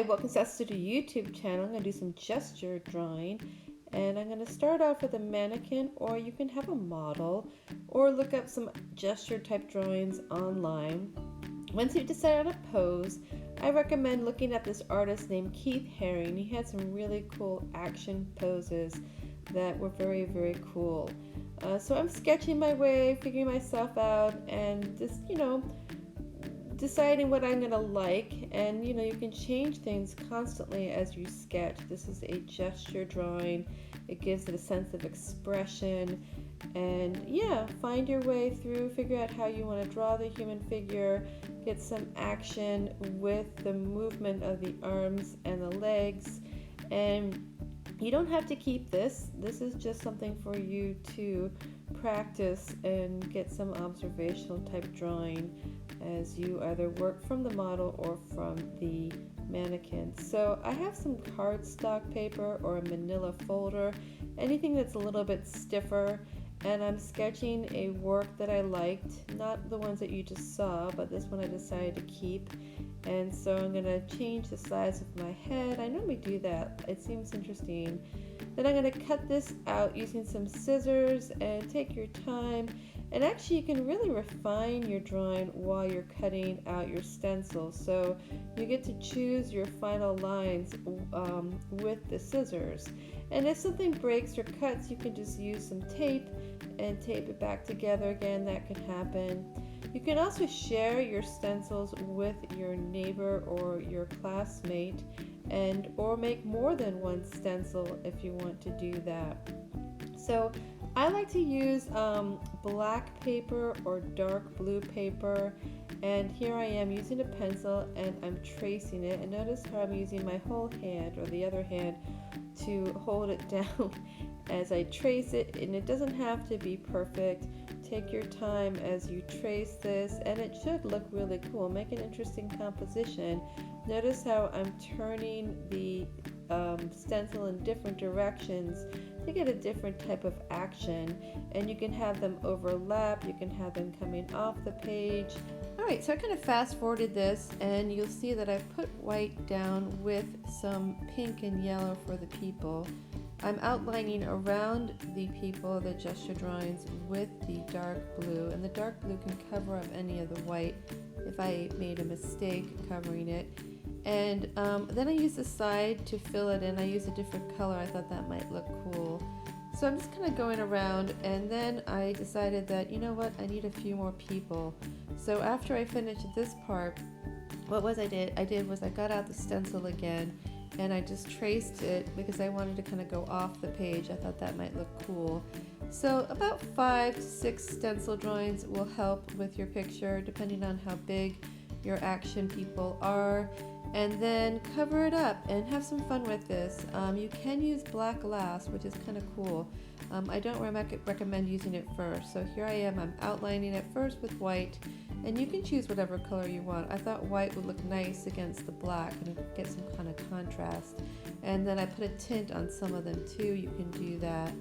welcome to the YouTube channel. I'm going to do some gesture drawing, and I'm going to start off with a mannequin, or you can have a model, or look up some gesture type drawings online. Once you've decided on a pose, I recommend looking at this artist named Keith Haring. He had some really cool action poses that were very, very cool. So I'm sketching my way, figuring myself out, and just, deciding what I'm going to like. And you can change things constantly as you sketch. This is a gesture drawing. It gives it a sense of expression, and find your way through, figure out how you want to draw the human figure, get some action with the movement of the arms and the legs. And you don't have to keep this. This is just something for you to practice and get some observational type drawing as you either work from the model or from the mannequin. So I have some cardstock paper or a manilla folder, anything that's a little bit stiffer, and I'm sketching a work that I liked, not the ones that you just saw, but this one I decided to keep. And so I'm going to change the size of my head. I normally do that. It seems interesting. Then I'm going to cut this out using some scissors, and take your time. And actually you can really refine your drawing while you're cutting out your stencil. So you get to choose your final lines with the scissors. And if something breaks or cuts, you can just use some tape and tape it back together again. That can happen. You can also share your stencils with your neighbor or your classmate, or make more than one stencil if you want to do that. So I like to use black paper or dark blue paper, and here I am using a pencil and I'm tracing it. And notice how I'm using my whole hand or the other hand to hold it down as I trace it, and it doesn't have to be perfect. Take your time as you trace this, and it should look really cool. Make an interesting composition. Notice how I'm turning the stencil in different directions to get a different type of action, and you can have them overlap, you can have them coming off the page. Alright, so I kind of fast forwarded this, and you'll see that I've put white down with some pink and yellow for the people. I'm outlining around the people, the gesture drawings, with the dark blue, and the dark blue can cover up any of the white if I made a mistake covering it. And then I use the side to fill it in. I use a different color. I thought that might look cool. So I'm just kind of going around, and then I decided that, you know what, I need a few more people. So after I finished this part, I did was I got out the stencil again, and I just traced it because I wanted to kind of go off the page. I thought that might look cool. So about 5 to 6 stencil drawings will help with your picture, depending on how big your action people are. And then cover it up and have some fun with this. You can use black glass, which is kind of cool. I don't recommend using it first. So here I am, I'm outlining it first with white, and you can choose whatever color you want. I thought white would look nice against the black and it get some kind of contrast. And then I put a tint on some of them too. You can do that.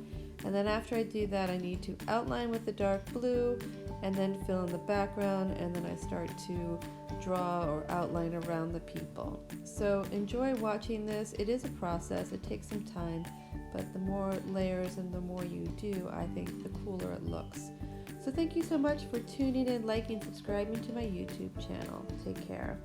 And then after I do that, I need to outline with the dark blue and then fill in the background, and then I start to draw or outline around the people. So enjoy watching this. It is a process. It takes some time, but the more layers and the more you do, I think the cooler it looks. So thank you so much for tuning in, liking, subscribing to my YouTube channel. Take care.